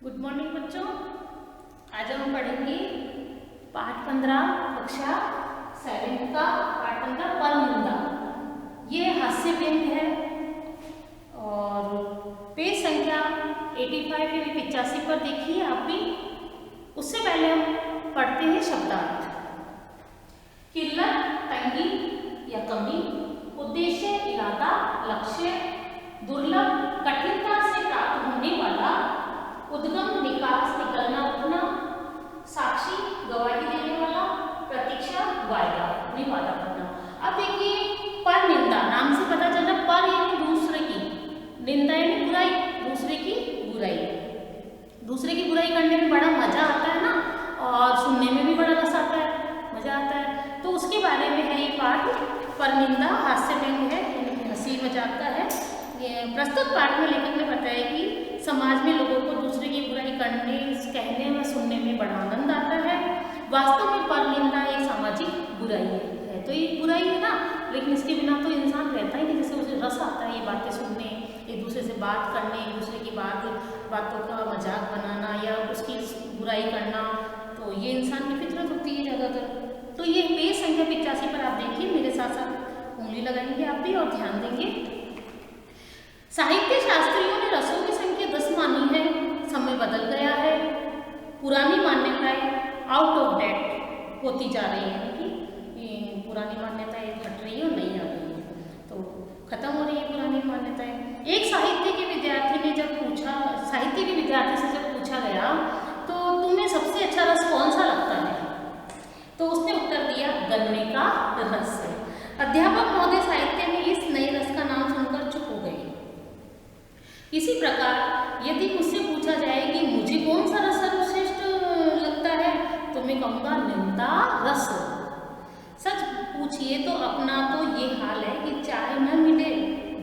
Good morning बच्चों। आज हम पढ़ेंगे पाठ 15 कक्षा 7 का पाठ 15 परनिंदा। ये हास्य व्यंग्य है और पेज संख्या 85 यानी 85 पर देखिए आप भी। उससे पहले हम पढ़ते हैं शब्दार्थ। किल्लत, तंगी या कमी, उद्देश्य, इरादा, लक्ष्य, दुर्लभ, कठिनता से प्राप्त होने वाला, उद्गम, निकास, निकलना, उठना, साक्षी, गवाही देने वाला, प्रतीक्षा, वायदा, वादा करना। अब देखिए परनिंदा नाम से पता चला, पर यानी दूसरे की, निंदा यानी बुराई, दूसरे की बुराई। दूसरे की बुराई करने में बड़ा मजा आता है ना, और सुनने में भी बड़ा रस आता है, मजा आता है। तो उसके बारे में है ये पाठ। परनिंदा हास्य व्यंग्य है, यानी हंसी मजाक का है। ये प्रस्तुत पाठ में लेखक ने बताया कि समाज में लोगों को दूसरे की बुराई करने, कहने व सुनने में बड़ा आनंद आता है। वास्तव में परनिंदा एक सामाजिक बुराई है, तो ये बुराई है ना, लेकिन इसके बिना तो इंसान रहता ही नहीं। जैसे उसे रस आता है ये बातें सुनने, एक दूसरे से बात करने, एक दूसरे की बातों का मजाक बनाना या उसकी बुराई करना, तो ये इंसान की फितरत होती है ज़्यादातर। तो ये पेज संख्या 85 पर आप देखिए, मेरे साथ साथ उंगली लगाएंगे आप भी और ध्यान देंगे। साहित्य शास्त्रियों ने रसों की संख्या 10 मानी है। समय बदल गया है, पुरानी मान्यताएं आउट ऑफ डेट होती जा रही है, कि पुरानी मान्यताएं हट रही है और नई आ रही है, तो खत्म हो रही है पुरानी मान्यताएं। एक साहित्य के विद्यार्थी से जब पूछा गया तो तुम्हें सबसे अच्छा रस कौन सा लगता है, तो उसने उत्तर दिया गन्ने का रस। अध्यापक महोदय साहित्य में इस नए रस का नाम सुनकर चुप हो गए। इसी प्रकार यदि मुझसे पूछा जाए कि मुझे कौन सा रस सर्वश्रेष्ठ लगता है, तो मैं कहूँगा निंदा रस। सच पूछिए तो अपना तो ये हाल है कि चाय न मिले,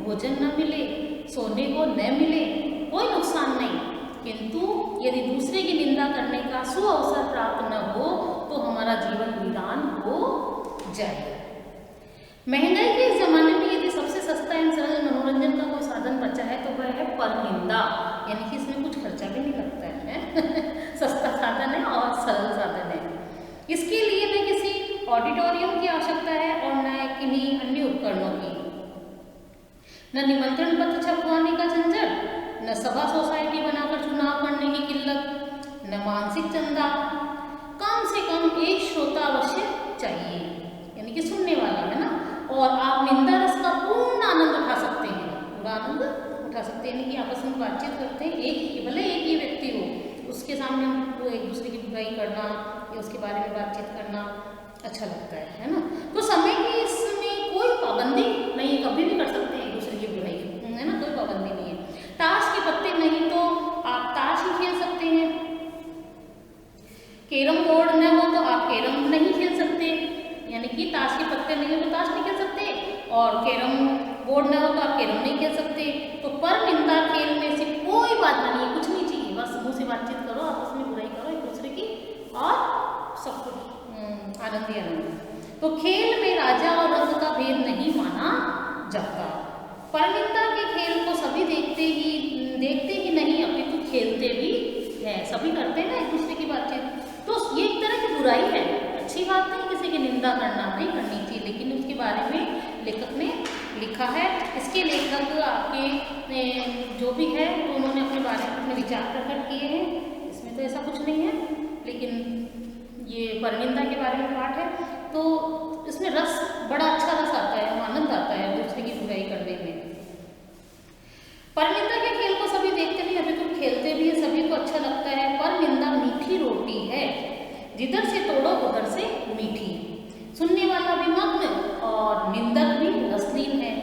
भोजन न मिले, सोने को न मिले, कोई नुकसान नहीं, किंतु यदि दूसरे की निंदा करने का सुअवसर प्राप्त न हो तो हमारा जीवन वीरान हो जाए। महंगाई के इस जमाने में यदि सबसे सस्ता एवं सरल मनोरंजन का कोई साधन बचा है तो वह है परनिंदा, यानी कि इसमें कुछ खर्चा भी नहीं लगता है सस्ता साधन है और सरल साधन है। इसके लिए न किसी ऑडिटोरियम की आवश्यकता है और न किन्हीं अन्य उपकरणों की, न निमंत्रण पत्र छपवाने का झंझट, न सभा सोसाइटी बनाकर चुनाव करने की किल्लत, न मानसिक चंदा। कम से कम एक श्रोता अवश्य चाहिए, यानी कि सुनने वाला, है ना, और आप निंदा रस का पूर्ण आनंद उठा सकते हैं, पूरा आनंद उठा सकते हैं। यानी कि आपस में बातचीत करते हैं, भले एक ही व्यक्ति हो, उसके सामने हमको एक दूसरे की बुराई करना या उसके बारे में बातचीत करना अच्छा लगता है ना। तो समय की इसमें कोई पाबंदी नहीं, कभी भी कर सकते हैं एक दूसरे की बुराई, है ना, कोई पाबंदी नहीं है। ताश के पत्ते नहीं तो आप ताश ही खेल सकते हैं, कैरम बोर्ड न हो तो आप कैरम नहीं खेल सकते, यानी कि ताश के पत्ते नहीं हो तो ताश नहीं खेल सकते, और कैरम बोर्ड न हो तो आप कैरम नहीं खेल सकते। तो परनिंदा खेल में से कोई बात नहीं है, कुछ नहीं चाहिए, बस मुँह से बातचीत करो, आपस में बुराई करो एक दूसरे की, और सब कुछ आनंद ही आनंद। तो खेल में राजा और रंग का भेद नहीं माना जाता। परनिंदा के खेल को सभी देखते ही नहीं, अपितु खेलते भी है, सभी करते हैं ना एक दूसरे की बातचीत। तो ये एक तरह की बुराई है, अच्छी बात नहीं किसी की निंदा करना, नहीं करनी चाहिए, लेकिन उसके बारे में लेखक ने लिखा है। इसके लेखक आपके जो भी है तो उन्होंने अपने बारे में अपने विचार प्रकट किए हैं, इसमें तो ऐसा कुछ नहीं है, लेकिन ये परनिंदा के बारे में पाठ है, तो इसमें रस, बड़ा अच्छा रस आता है, आनंद आता है दूसरे की बुराई करने में। परनिंदा के खेल को सभी देखते नहीं, अभी तो खेलते भी है, सभी को अच्छा लगता है। परनिंदा मीठी रोटी है, जिधर से तोड़ो उधर से मीठी, सुनने वाला भी मग्न और निंदक भी रसलीन है।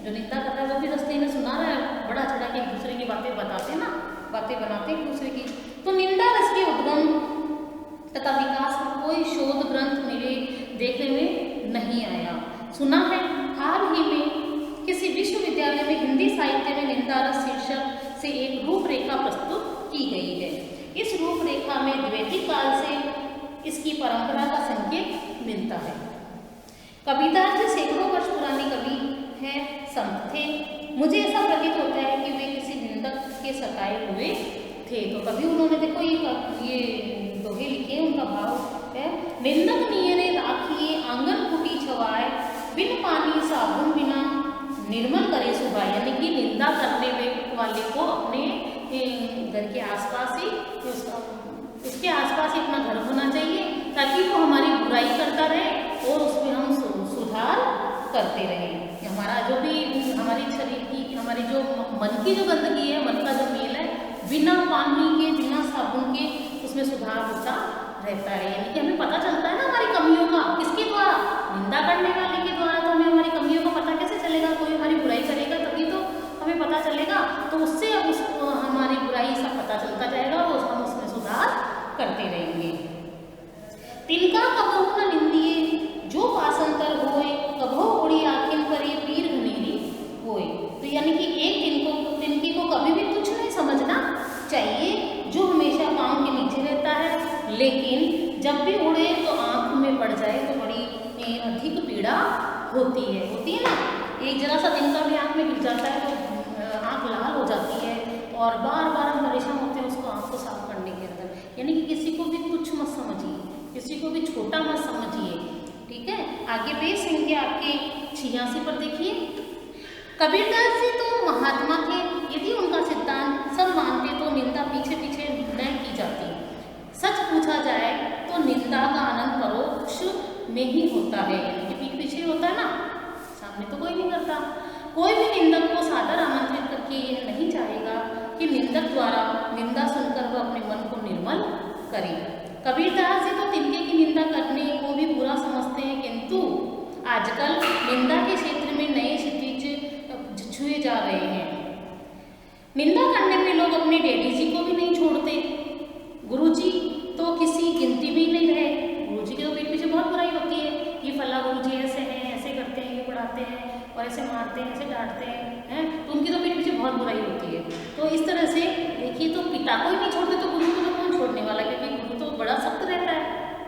जो निंदा कर रहा है वो भी रसलीन है, सुना रहा है, बड़ा चढ़ा के एक दूसरे की बातें बताते ना, बातें बनाते एक दूसरे की। तो निंदा रस के उद्गम तथा विकास में कोई शोध ग्रंथ मेरे देखने में नहीं आया। सुना है हाल ही में किसी विश्वविद्यालय में हिंदी साहित्य में निंदा रस शीर्षक से एक रूपरेखा प्रस्तुत की गई है। इस रूपरेखा में द्वैतिक काल से इसकी परंपरा का संकेत मिलता है। कबीरदास जी सैकड़ों वर्ष पुराने कवि हैं, संत थे। मुझे ऐसा प्रतीत होता है कि वे किसी निंदक के सताए हुए थे। तो कभी उन्होंने देखो ये दोहे लिखे, उनका भाव है, निंदक नियरे राखिए आंगन कुटी छवाए, बिन पानी साबुन बिना निर्मल करे सुबह। यानी कि निंदा करने वाले को अपने घर के आसपास ही उसके आसपास ही अपना घर होना चाहिए, ताकि वो हमारी बुराई करता रहे और उसमें हम सुधार करते रहें। हमारा जो भी हमारी शरीर की, हमारी जो मन की जो गंदगी है, मन का जो मेल है, बिना पानी के बिना साबुन के उसमें सुधार होता रहता है। यानी कि हमें पता चलता है ना हमारी कमियों का, किसके द्वारा? निंदा करने वाले के द्वारा। तो हमें हमारी कमियों का पता कैसे चलेगा? कोई हमारी बुराई करेगा तभी तो हमें पता चलेगा। तो उससे अब उसको हमारी बुराई सब पता चलता जाएगा और हम उसमें सुधार करते रहेंगे। तिनका कबहु न निंदिए जो पासंतर होए, कबहु उड़ी आखिन करे पीर घनेरी होए। तो यानी कि एक तिनके को कभी भी तुच्छ नहीं समझना चाहिए, जो हमेशा पाँव के नीचे रहता है, लेकिन जब भी उड़े तो आँख में पड़ जाए तो बड़ी अधिक पीड़ा होती है ना। एक जरा सा तिनका भी आँख में गिर जाता है तो आँख लाल हो जाती है और बार बार हम परेशान होते हैं उसको आँख को साफ करने के अंदर। यानी कि किसी को भी तुच्छ मत समझिए, किसी को भी छोटा मत समझिए, ठीक है। आगे पेश इनके आपके 86 पर देखिए, कबीरदास जी तो महात्मा थे, यदि उनका सिद्धांत सब मानते तो निंदा पीछे पीछे न की जाती। सच पूछा जाए तो निंदा का आनंद परोक्ष में ही होता है, यानी पीठ पीछे होता है ना, सामने तो कोई नहीं करता। कोई भी निंदक को सादर आमंत्रित करके यह नहीं चाहेगा कि निंदक द्वारा निंदा सुनकर वह अपने मन को निर्मल करे। कबीरदास जी तो तिनके की निंदा करने को भी बुरा समझते हैं, किंतु आजकल निंदा के क्षेत्र में नए क्षितिज छुए जा रहे हैं। निंदा करने पे लोग अपने डैडी जी को भी नहीं छोड़ते, गुरुजी तो किसी गिनती भी नहीं रहे। गुरुजी के तो पीठ पीछे बहुत बुराई होती है, ये फला गुरुजी ऐसे हैं, ऐसे करते हैं, ये पढ़ाते हैं और ऐसे मारते हैं, ऐसे डांटते हैं, तो उनकी तो पीठ पीछे बहुत बुराई होती है। तो इस तरह से देखिए, तो पिता को ही नहीं छोड़ते तो गुरु को तो कौन छोड़ने वाला, क्योंकि गुरु तो बड़ा सख्त रहता है,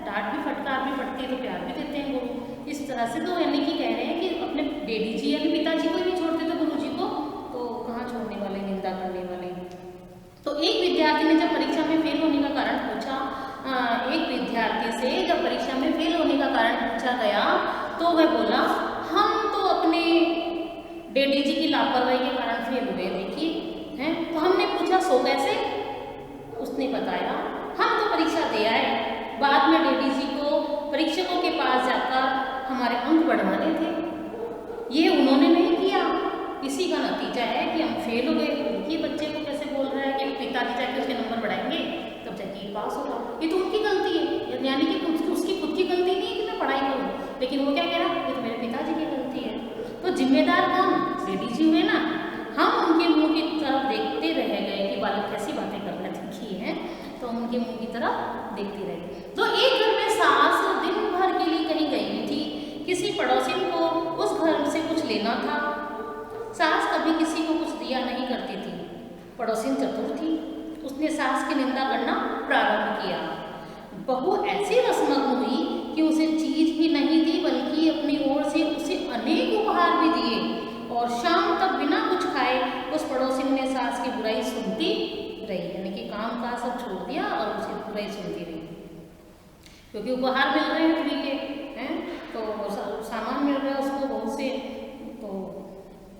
डांट भी फटकार भी पड़ती है तो प्यार भी देते हैं गुरु। इस तरह से तो यानी कि कह रहे हैं कि अपने डैडी जी यानी पिताजी को ही नहीं छोड़ते तो गुरु जी को तो कहाँ छोड़ने वाले, निंदा करने वाले। तो एक विद्यार्थी ने जब परीक्षा में फेल होने का कारण पूछा, एक विद्यार्थी से जब परीक्षा में फेल होने का कारण पूछा गया तो वह बोला, हम तो अपने डैडी जी की लापरवाही के कारण फेल हुए। देखिए हैं, तो हमने पूछा सो कैसे? उसने बताया, हम तो परीक्षा दे आए, बाद में डैडी जी को परीक्षकों के पास जाकर हमारे अंक बढ़वाने थे, ये उन्होंने नहीं किया। इसी का नतीजा है कि हम फेल हो गए। ये बच्चे को कैसे बोल रहा है कि पिताजी जाके उसके नंबर बढ़ाएंगे तब जाके ये पास होगा, ये तो उनकी गलती है, यानी कि उसकी खुद की गलती नहीं है कि मैं पढ़ाई करूँ, लेकिन वो क्या कह रहा है, ये तो मेरे पिताजी की गलती है। तो जिम्मेदार कौन? डैडी जी हुए ना। हम उनके मुँह की तरफ देखते रह गए कि बालक कैसी बातें कर रहे थे हैं, तो हम उनके मुँह की तरफ देखते रहे। तो एक घर में सास दिन भर के लिए कहीं गई हुई थी, किसी पड़ोसी को उस घर से कुछ लेना था। सास कभी किसी को कुछ दिया नहीं करती थी। पड़ोसी चतुर थी, उसने सास की निंदा करना प्रारंभ किया। बहू ऐसी रसमग्न हुई कि उसे चीज भी नहीं दी, बल्कि अपनी ओर से उसे अनेक उपहार भी दिए, और शाम तक बिना कुछ खाए उस पड़ोसी ने सास की बुराई सुनती रही। यानी कि काम काज सब छोड़ दिया और उसकी बुराई सुनती रही, क्योंकि उपहार मिल रहे हैं फ्री के हैं, तो सामान मिल रहा है उसको बहुत से, तो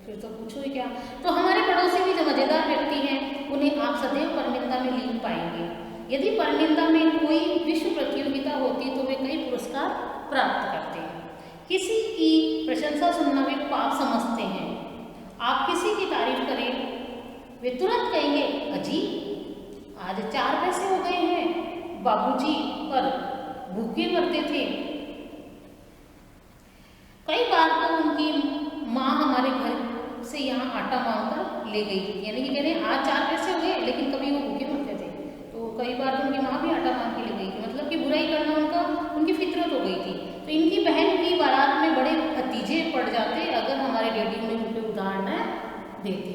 फिर तो पूछो ही क्या। तो हमारे पड़ोसी भी जो मजेदार व्यक्ति हैं, उन्हें आप सदैव परनिंदा में लीन पाएंगे। यदि परनिंदा में कोई विश्व प्रतियोगिता होती तो वे कई पुरस्कार प्राप्त करते हैं। किसी की प्रशंसा सुनना वे पाप समझते हैं। आप किसी की तारीफ करें, वे तुरंत कहेंगे, अजी आज 4 पैसे हो गए हैं, बाबूजी पर भूखे मरते थे। कई बार तो उनकी माँ हमारे घर से यहाँ आटा मांगकर ले गई, यानी कि कह रहे हैं आज 4 पैसे हो गए, लेकिन कभी वो भूखे मरते थे। तो कई बार तो उनकी माँ भी आटा मांग के ले गई, मतलब कि बुराई करना उनकी फितरत हो गई थी। तो इनकी बहन की बारात में बड़े भतीजे पड़ जाते अगर हमारे डैडी उन्हें उनके उदाहरण देते।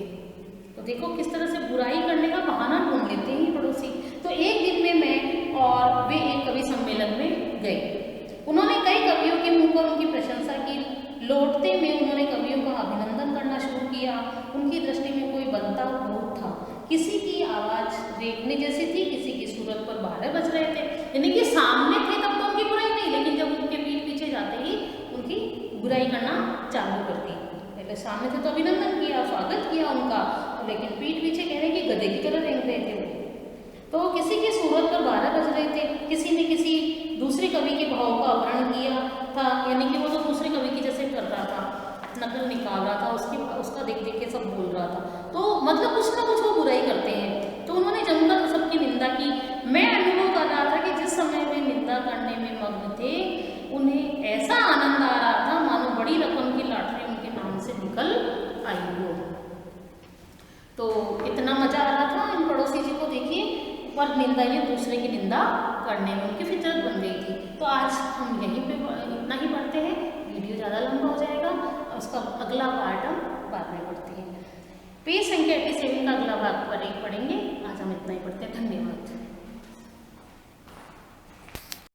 तो देखो किस तरह से बुराई करने का बहाना ढूंढ लेते हैं पड़ोसी। तो एक दिन में मैं और वे एक कवि सम्मेलन में गए। उन्होंने कई कवियों के मुंह पर उनकी प्रशंसा की। लौटते में उन्होंने कवियों का अभिनंदन करना शुरू किया। उनकी दृष्टि में कोई बनता भूत था किसी की आवाज़ रेंगने जैसी थी, किसी की सूरत पर 12 बज रहे थे। यानी कि सामने थे तब तो उनकी बुराई नहीं, लेकिन जब उनके पीठ पीछे जाते ही उनकी बुराई करना चालू कर दी। पहले सामने थे तो अभिनंदन किया, स्वागत किया उनका, लेकिन पीठ पीछे कह रहे कि गधे की तरह रेंग रहे थे वो। तो किसी की सूरत पर 12 बज रहे थे, किसी ने किसी दूसरे कवि के भाव का अपहरण किया था, यानी कि वो तो दूसरे कवि की जैसे कर रहा था, नकल निकाल रहा था, उसका देख देख के सब बोल रहा था। तो मतलब कुछ ना कुछ वो बुराई करते हैं। तो उन्होंने जमकर सबकी निंदा की। मैं अनुभव कर रहा था कि जिस समय वे निंदा करने में मग्न थे, उन्हें ऐसा आनंद आ रहा था मानो बड़ी रकम की लॉटरी उनके नाम से निकल आई हो। तो इतना मजा आ रहा था इन पड़ोसी जी को, देखिए, पर निंदा, ये दूसरे की निंदा करने में उनकी फितरत बन गई थी। तो आज हम यहीं पे इतना ही पढ़ते हैं, वीडियो ज़्यादा लंबा हो जाएगा, और उसका अगला पार्ट हम बाद में पढ़ते हैं। पेज संख्या 87 का अगला भाग पर एक पढ़ेंगे। आज हम